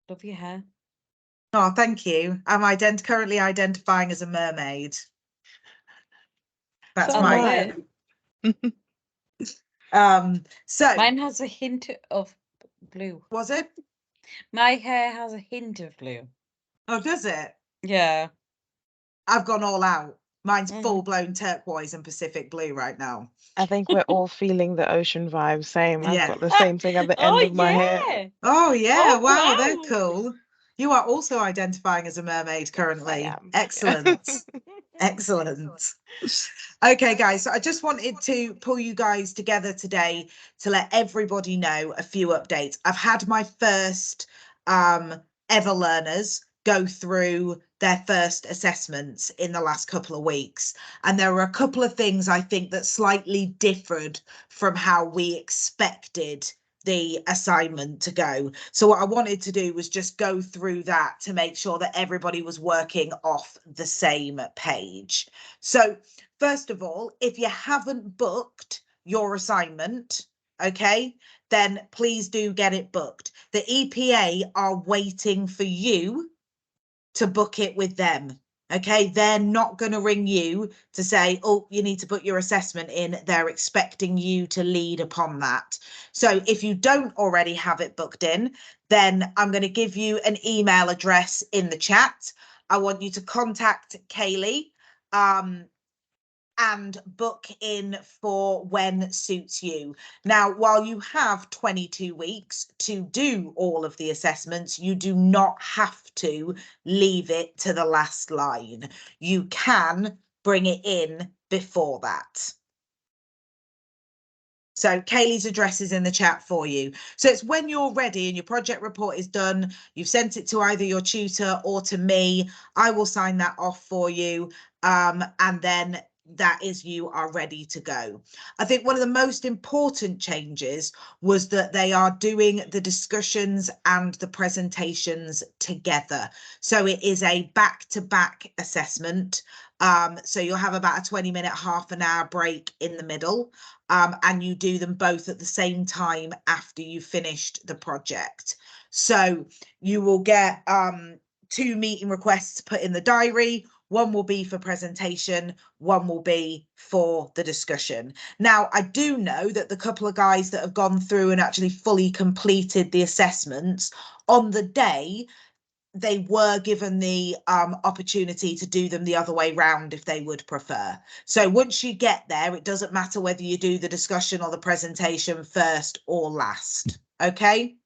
Love your hair. Oh, thank you. I'm currently identifying as a mermaid. That's So I my love am it. so Mine has a hint of blue. was it? My hair has a hint of blue. Oh, does it? Yeah. I've gone all out. Mine's Mhm. full-blown turquoise and Pacific blue right now. I think we're all feeling the ocean vibe. Same. I've Yeah. got the same thing at the end Oh of my hair. yeah. Oh yeah, Oh wow, they're wow. cool. You are also identifying as a mermaid Yes, I currently. am. Yeah. Excellent. Excellent. Okay, guys, so I just wanted to pull you guys together today to let everybody know a few updates. I've had my first ever learners go through their first assessments in the last couple of weeks, and there were a couple of things I think that slightly differed from how we expected the assignment to go. So what I wanted to do was just go through that to make sure that everybody was working off the same page. So first of all, if you haven't booked your assignment, okay, then please do get it booked. The EPA are waiting for you to book it with them. Okay, they're not going to ring you to say, oh, you need to put your assessment in. They're expecting you to lead upon that. So if you don't already have it booked in, then I'm going to give you an email address in the chat. I want you to contact Kaylee and book in for when suits you. Now, while you have 22 weeks to do all of the assessments, you do not have to leave it to the last line. You can bring it in before that. So Kaylee's address is in the chat for you. So it's when you're ready and your project report is done, you've sent it to either your tutor or to me, I will sign that off for you. And then that is you are ready to go. I think one of the most important changes was that they are doing the discussions and the presentations together. So it is a back-to-back assessment. So you'll have about a 20-minute, half an hour break in the middle. And you do them both at the same time after you've finished the project. So you will get 2 meeting requests put in the diary. One will be for presentation, one will be for the discussion. Now, I do know that the couple of guys that have gone through and actually fully completed the assessments on the day, they were given the opportunity to do them the other way round if they would prefer. So once you get there, it doesn't matter whether you do the discussion or the presentation first or last, okay?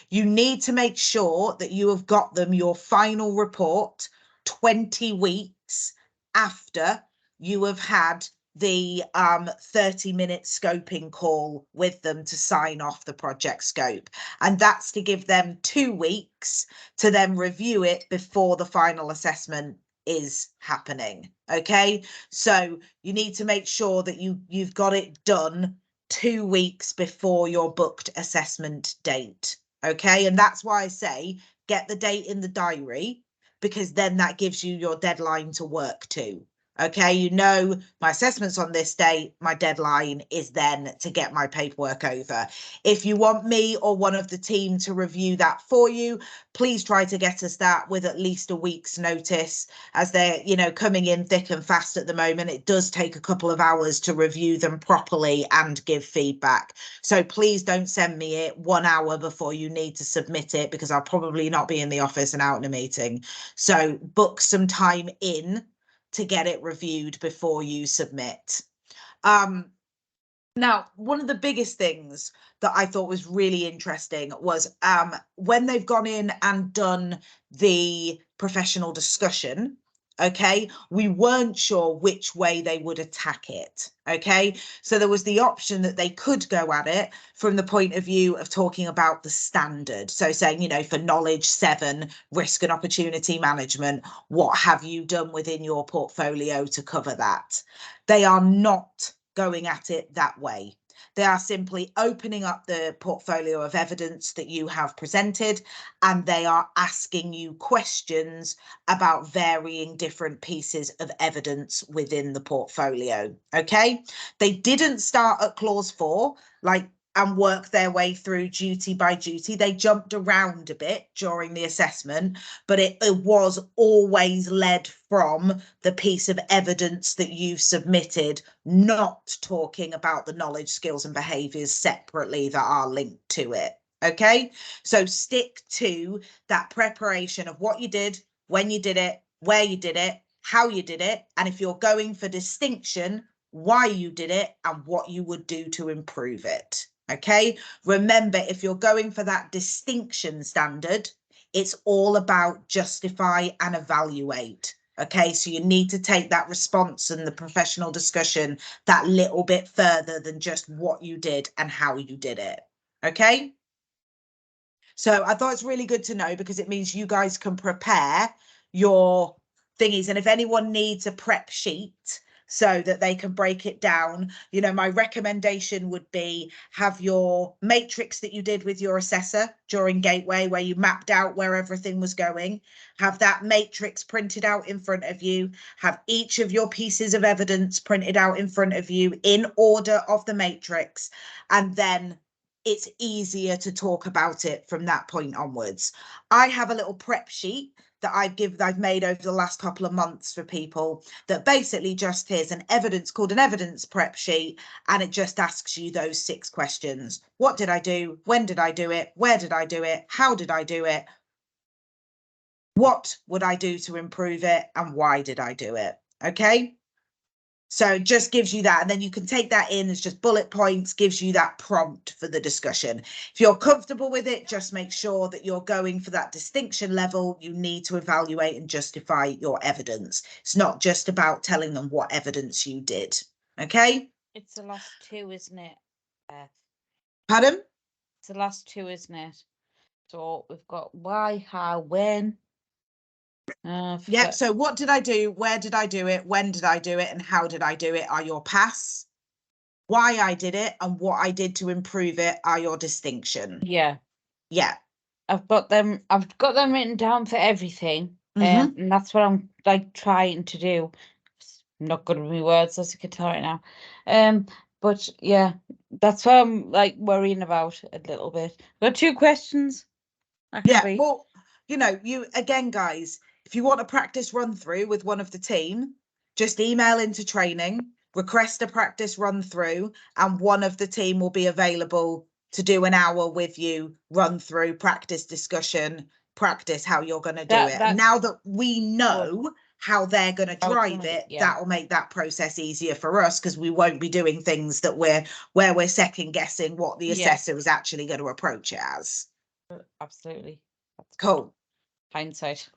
You need to make sure that you have got them your final report 20 weeks after you have had the 30-minute scoping call with them to sign off the project scope. And that's to give them 2 weeks to then review it before the final assessment is happening. Okay, so you need to make sure that you've got it done 2 weeks before your booked assessment date. Okay, and that's why I say get the date in the diary, because then that gives you your deadline to work to. Okay, you know, my assessment's on this date, my deadline is then to get my paperwork over. If you want me or one of the team to review that for you, please try to get us that with at least a week's notice, as they're, you know, coming in thick and fast at the moment. It does take a couple of hours to review them properly and give feedback. So please don't send me it 1 hour before you need to submit it, because I'll probably not be in the office and out in a meeting. So book some time in to get it reviewed before you submit. Now, one of the biggest things that I thought was really interesting was when they've gone in and done the professional discussion, okay, we weren't sure which way they would attack it, okay? So there was the option that they could go at it from the point of view of talking about the standard. So saying, you know, for knowledge 7, risk and opportunity management, what have you done within your portfolio to cover that? They are not going at it that way. They are simply opening up the portfolio of evidence that you have presented, and they are asking you questions about varying different pieces of evidence within the portfolio. Okay, they didn't start at clause 4 like and work their way through duty by duty. They jumped around a bit during the assessment, but it was always led from the piece of evidence that you've submitted, not talking about the knowledge, skills and behaviours separately that are linked to it. Okay, so stick to that preparation of what you did, when you did it, where you did it, how you did it, and if you're going for distinction, why you did it and what you would do to improve it. Okay, remember, if you're going for that distinction standard, it's all about justify and evaluate. Okay, so you need to take that response and the professional discussion that little bit further than just what you did and how you did it. Okay, so I thought it's really good to know, because it means you guys can prepare your thingies. And if anyone needs a prep sheet so that they can break it down, you know, my recommendation would be have your matrix that you did with your assessor during Gateway, where you mapped out where everything was going. Have that matrix printed out in front of you. Have each of your pieces of evidence printed out in front of you in order of the matrix. And then it's easier to talk about it from that point onwards. I have a little prep sheet that I've made over the last couple of months for people that basically just is an evidence called an evidence prep sheet, and it just asks you those 6 questions. What did I do? When did I do it? Where did I do it? How did I do it? What would I do to improve it? And why did I do it? Okay. So just gives you that, and then you can take that in as just bullet points, gives you that prompt for the discussion. If you're comfortable with it, just make sure that you're going for that distinction level. You need to evaluate and justify your evidence. It's not just about telling them what evidence you did. Okay? It's the last 2, isn't it? Pardon? It's the last 2, isn't it? So we've got why, how, when. Yeah, so what did I do? Where did I do it? When did I do it? And how did I do it are your pass. Why I did it and what I did to improve it are your distinction. Yeah. Yeah. I've got them written down for everything. And that's what I'm like trying to do. I'm not good with my words, as you can tell right now. But yeah, that's what I'm like worrying about a little bit. Got 2 questions. Yeah, well, you know, you again, guys, if you want a practice run through with one of the team, just email into training, request a practice run through, and one of the team will be available to do an hour with you, run through, practice discussion, practice how you're going to do it. And now that we know how they're going to drive it, that will make that process easier for us, because we won't be doing things that we're second guessing what the assessor is actually going to approach it as. Absolutely. That's cool. Hindsight.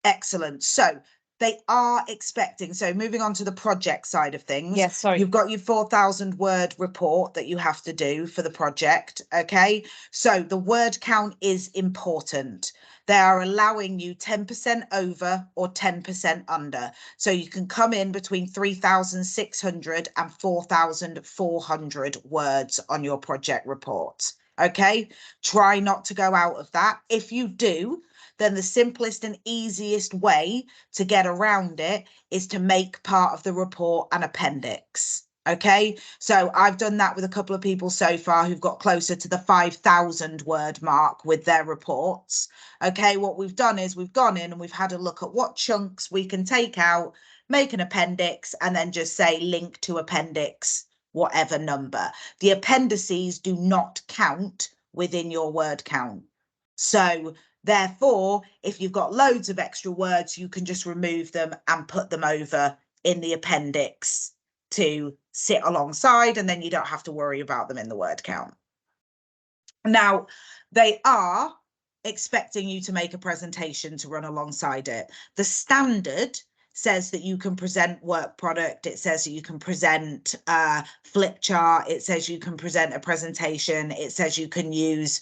Excellent. So they are expecting, so moving on to the project side of things. Yes, sorry. You've got your 4,000 word report that you have to do for the project. Okay. So the word count is important. They are allowing you 10% over or 10% under. So you can come in between 3,600 and 4,400 words on your project report. Okay. Try not to go out of that. If you do, then the simplest and easiest way to get around it is to make part of the report an appendix. Okay, so I've done that with a couple of people so far who've got closer to the 5,000 word mark with their reports. Okay, what we've done is we've gone in and we've had a look at what chunks we can take out, make an appendix, and then just say link to appendix, whatever number. The appendices do not count within your word count. So therefore, if you've got loads of extra words, you can just remove them and put them over in the appendix to sit alongside, and then you don't have to worry about them in the word count. Now, they are expecting you to make a presentation to run alongside it. The standard says that you can present work product. It says that you can present a flip chart. It says you can present a presentation. It says you can use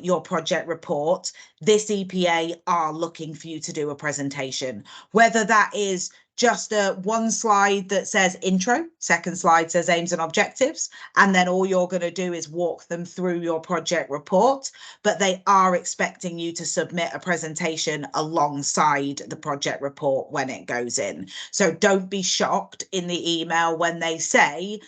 your project report. This EPA are looking for you to do a presentation, whether that is just a 1 slide that says intro, 2nd slide says aims and objectives, and then all you're going to do is walk them through your project report. But they are expecting you to submit a presentation alongside the project report when it goes in. So don't be shocked in the email when they say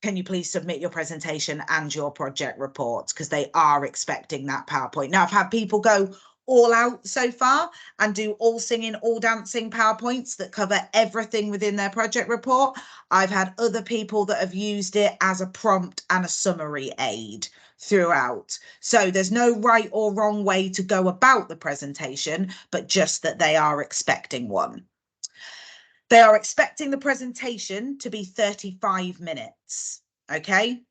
can you please submit your presentation and your project reports, because they are expecting that PowerPoint. Now, I've had people go all out so far and do all singing, all dancing PowerPoints that cover everything within their project report. I've had other people that have used it as a prompt and a summary aid throughout. So there's no right or wrong way to go about the presentation, but just that they are expecting one. They are expecting the presentation to be 35 minutes, okay?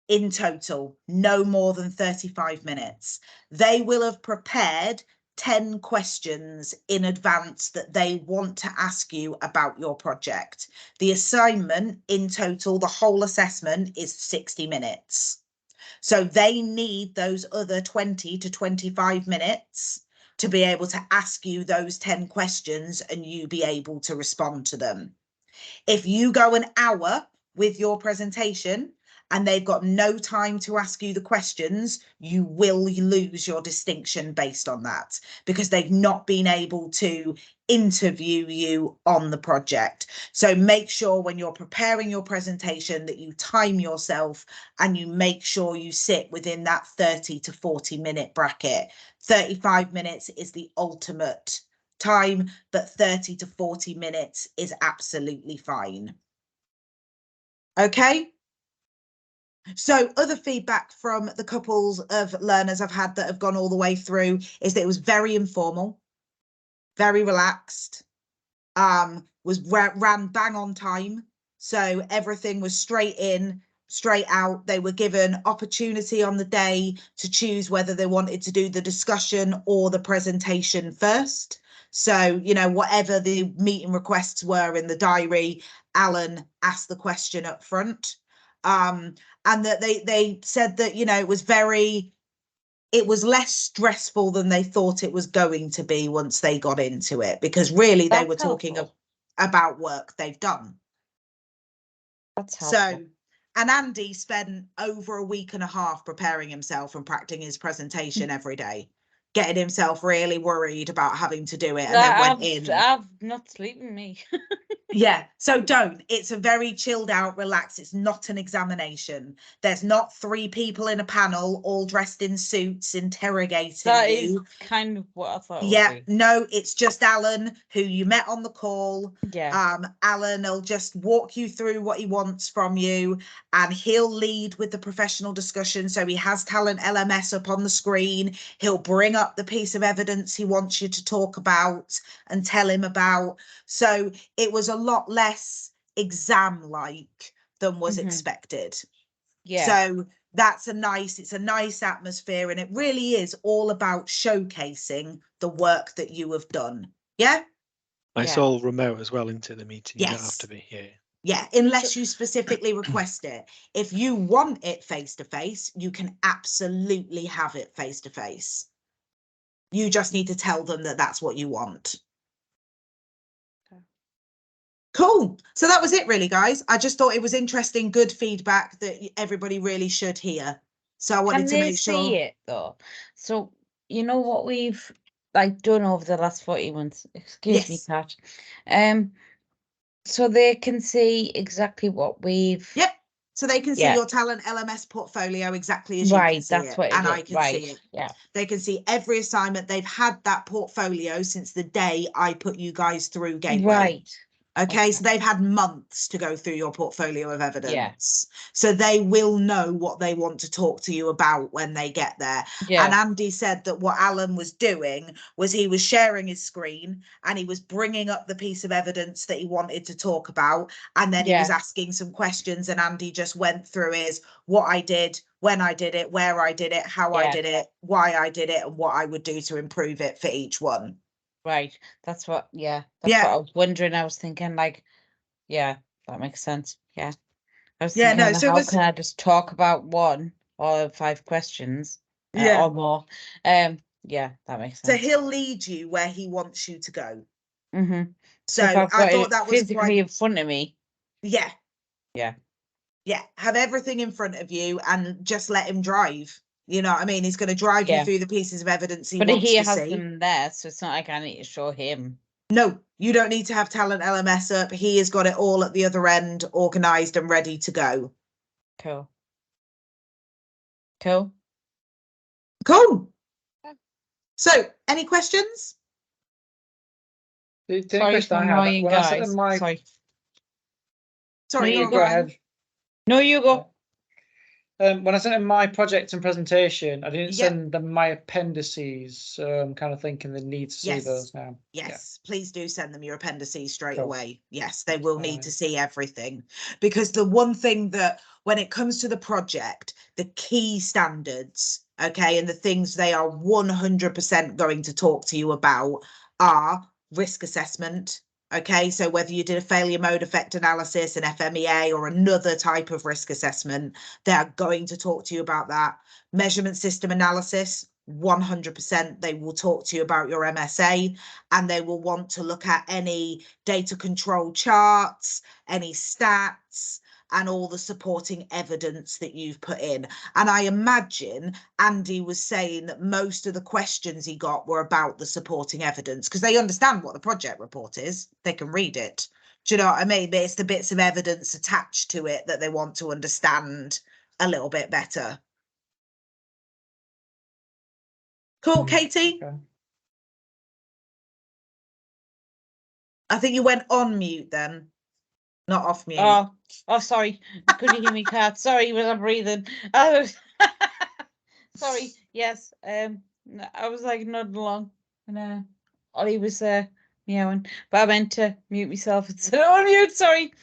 In total, no more than 35 minutes. They will have prepared 10 questions in advance that they want to ask you about your project. The assignment in total, the whole assessment, is 60 minutes. So they need those other 20 to 25 minutes to be able to ask you those 10 questions and you be able to respond to them. If you go an hour with your presentation and they've got no time to ask you the questions, you will lose your distinction based on that, because they've not been able to interview you on the project. So make sure when you're preparing your presentation that you time yourself and you make sure you sit within that 30 to 40 minute bracket. 35 minutes is the ultimate time, but 30 to 40 minutes is absolutely fine. Okay. So other feedback from the couples of learners I've had that have gone all the way through is that it was very informal, very relaxed, ran bang on time. So everything was straight in, straight out. They were given opportunity on the day to choose whether they wanted to do the discussion or the presentation first. So, you know, whatever the meeting requests were in the diary, Alan asked the question up front. And that they said that, you know, it was less stressful than they thought it was going to be once they got into it, because really they were talking about work they've done. That's helpful. So, and Andy spent over a week and a half preparing himself and practicing his presentation every day, getting himself really worried about having to do it, and then went in. I've not sleeping me. Yeah, so don't. It's a very chilled out, relaxed. It's not an examination. There's not 3 people in a panel all dressed in suits interrogating That you. is kind of what I thought. Yeah, no, it's just Alan, who you met on the call. Yeah. Alan will just walk you through what he wants from you, and he'll lead with the professional discussion. So he has Talent LMS up on the screen. He'll bring up the piece of evidence he wants you to talk about and tell him about. So it was a lot less exam-like than was expected. Yeah. So it's a nice atmosphere, and it really is all about showcasing the work that you have done. Yeah. It's all remote as well into the meeting. You don't have to be here. Yeah, unless you specifically request it. If you want it face to face, you can absolutely have it face to face. You just need to tell them that that's what you want. Cool. So that was it really, guys. I just thought it was interesting, good feedback that everybody really should hear. So I wanted to make sure. Can they see it though? So you know what we've done over the last 40 months. Excuse me, Pat. So they can see exactly what we've. Yep. So they can see your Talent LMS portfolio exactly as you can see that's it, what and I can see it. Yeah. They can see every assignment. They've had that portfolio since the day I put you guys through Gateway. Right. Okay, so they've had months to go through your portfolio of evidence. Yeah. So they will know what they want to talk to you about when they get there. Yeah. And Andy said that what Alan was doing was he was sharing his screen and he was bringing up the piece of evidence that he wanted to talk about. And then he was asking some questions, and Andy just went through what I did, when I did it, where I did it, how I did it, why I did it, and what I would do to improve it for each one. Right. That's what, that's what I was wondering. I was thinking that makes sense. Yeah. I was thinking, how can I just talk about 1 or 5 questions or more? Yeah, that makes sense. So he'll lead you where he wants you to go. So I thought that was physically in front of me. Yeah. Yeah. Yeah. Have everything in front of you and just let him drive. You know what I mean? He's going to drive you through the pieces of evidence he wants to see. But he has them there, so it's not like I need to show him. No, you don't need to have Talent LMS up. He has got it all at the other end, organised and ready to go. Cool. Cool. Cool. Yeah. So, any questions? The only Sorry question for I had, annoying when I sent guys. them my, Sorry. Sorry, No, go you on, go Brian. ahead. No, you go. When I sent them my project and presentation, I didn't Yep. send them my appendices. So I'm kind of thinking they need to see Yes. those now. Yes, please do send them your appendices straight Cool. away. Yes, they will need Fine. to see everything. Because the one thing that when it comes to the project, the key standards, okay, and the things they are 100% going to talk to you about are risk assessment. Okay, so whether you did a failure mode effect analysis, an FMEA, or another type of risk assessment, they are going to talk to you about that. Measurement system analysis, 100% they will talk to you about your MSA, and they will want to look at any data control charts, any stats, and all the supporting evidence that you've put in. And I imagine Andy was saying that most of the questions he got were about the supporting evidence, because they understand what the project report is. They can read it. Do you know what I mean? But it's the bits of evidence attached to it that they want to understand a little bit better. Cool, Katie? Okay. I think you went on mute then, not off mute. Oh, sorry. Could you hear me, Kat? Sorry, was I breathing? I was sorry. Yes. I was like nodding along, and Ollie was meowing, but I meant to mute myself and said on mute. Sorry,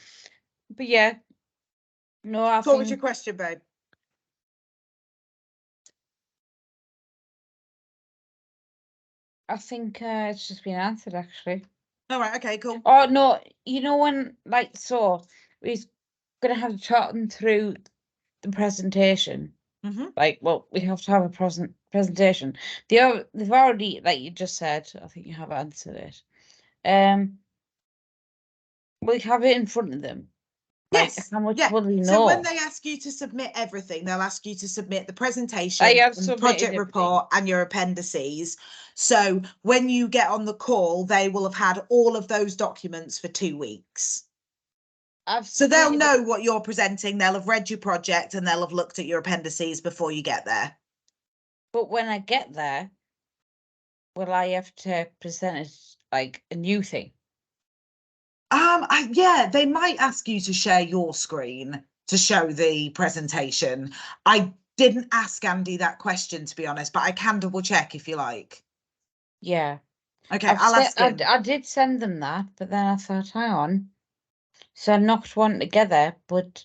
but yeah. No, I What was your think question, babe? it's just been answered actually. All right, okay, cool. Oh no, you know when so we're gonna have to chat them through the presentation. Well, we have to have a presentation. They've already, like you just said, I think you have answered it. We have it in front of them. Yes. How much Yeah. will they know? So when they ask you to submit everything, they'll ask you to submit the presentation, have and the submitted project everything. report, and your appendices. So when you get on the call, they will have had all of those documents for 2 weeks. So they'll know what you're presenting. They'll have read your project and they'll have looked at your appendices before you get there. But when I get there, will I have to present it like a new thing? Yeah, they might ask you to share your screen to show the presentation. I didn't ask Andy that question, to be honest, but I can double check if you like. Yeah. Okay, I'll ask him. I did send them that, but then I thought, hang on. So I knocked one together, but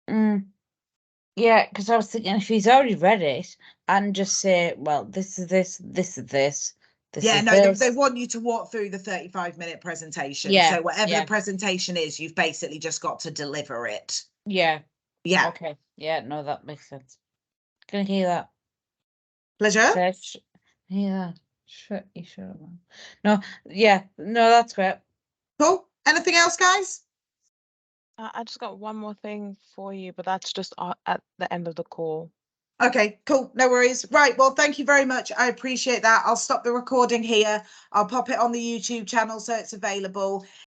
yeah, because I was thinking if he's already read it and just say, well, this is this, this is this. Yeah, is no, this. they want you to walk through the 35-minute presentation. Yeah, So whatever yeah. the presentation is, you've basically just got to deliver it. Yeah. Yeah. Okay. Yeah, no, that makes sense. Can I hear that? Pleasure. Hear that? You sure? No, yeah, no, that's great. Cool. Anything else, guys? I just got one more thing for you, but that's just at the end of the call. Okay, cool. No worries. Right. Well, thank you very much. I appreciate that. I'll stop the recording here. I'll pop it on the YouTube channel so it's available.